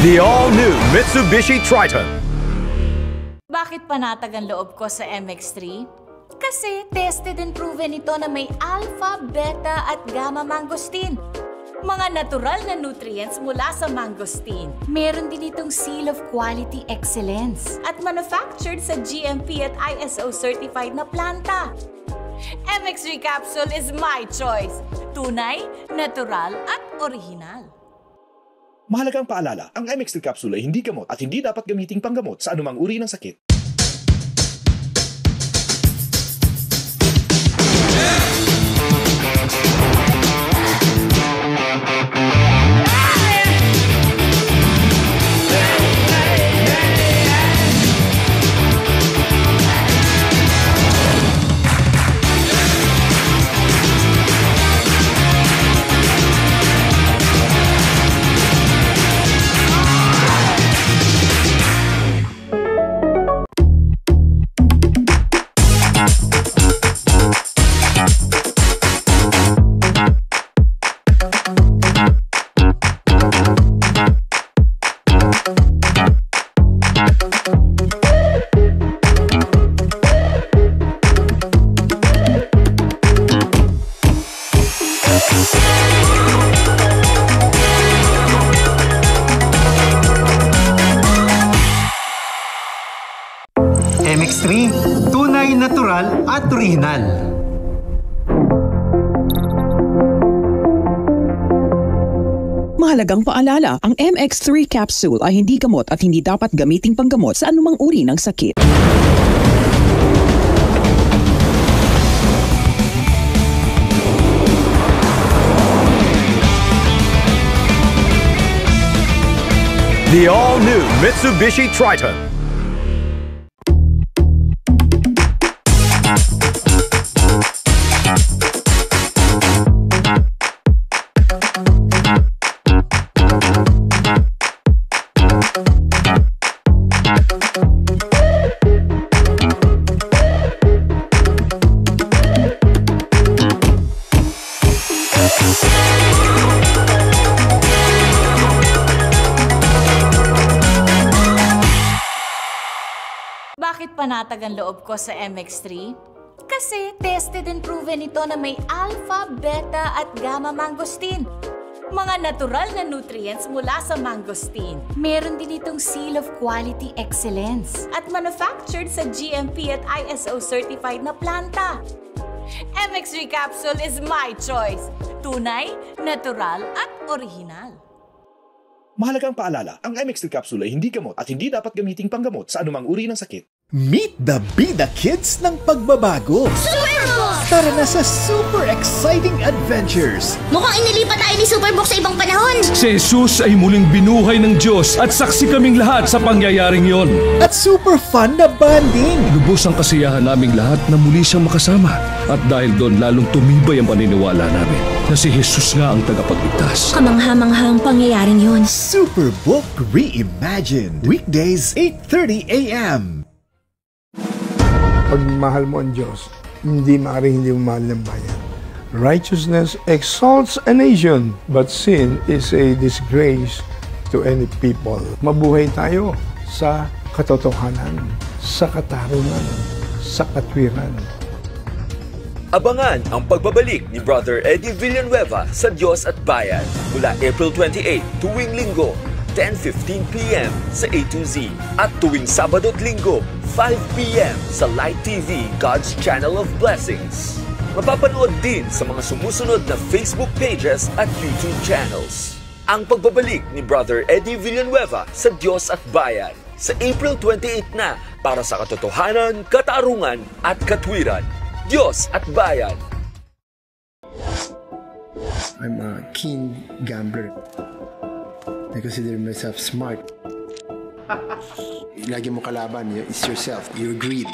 The all-new Mitsubishi Triton. Bakit panatag ang loob ko sa MX-3? Kasi tested and proven ito na may alpha, beta at gamma mangosteen. Mga natural na nutrients mula sa mangosteen. Meron din itong seal of quality excellence at manufactured sa GMP at ISO certified na planta. MX3 capsule is my choice. Tunay, natural at orihinal. Mahalagang paalala, ang MX3 capsule ay hindi gamot at hindi dapat gamiting panggamot sa anumang uri ng sakit. MX3, tunay, natural at orihinal. Mahalagang paalala, ang MX3 capsule ay hindi gamot at hindi dapat gamiting panggamot sa anumang uri ng sakit. The all-new Mitsubishi Triton. Bakit panatag ang loob ko sa MX3? Kasi tested and proven ito na may alpha, beta at gamma mangosteen. Mga natural na nutrients mula sa mangosteen. Meron din itong seal of quality excellence at manufactured sa GMP at ISO certified na planta. MX3 capsule is my choice. Tunay, natural at orihinal. Mahalagang paalala, ang MX3 capsule ay hindi gamot at hindi dapat gamiting panggamot sa anumang uri ng sakit. Meet the Bida Kids ng pagbabago. Superbook! Tara na sa super exciting adventures. Mukhang inilipat tayo ni Superbook sa ibang panahon. Si Jesus ay muling binuhay ng Diyos at saksi kaming lahat sa pangyayaring yon. At super fun na bonding. Lubos ang kasiyahan naming lahat na muli siyang makasama. At dahil doon lalong tumibay ang paniniwala namin na si Jesus nga ang tagapagligtas. Kamangha-manghang pangyayaring yon. Superbook Reimagined. Weekdays, 8:30 a.m. Pag mahal mo ang Diyos, hindi maaaring hindi mo mahal ng bayan. Righteousness exalts a nation, but sin is a disgrace to any people. Mabuhay tayo sa katotohanan, sa katarungan, sa katwiran. Abangan ang pagbabalik ni Brother Eddie Villanueva sa Diyos at Bayan mula April 28 tuwing Linggo, 10:15 p.m. sa A to Z at tuwing Sabado at Linggo, 5 p.m. sa Light TV, God's Channel of Blessings. Mapapanood din sa mga sumusunod na Facebook pages at YouTube channels. Ang pagbabalik ni Brother Eddie Villanueva sa Diyos at Bayan sa April 28 na para sa katotohanan, katarungan at katwiran. Diyos at Bayan. I'm a keen gambler. I consider myself smart. Lagi mo kalaban is yourself, your greed.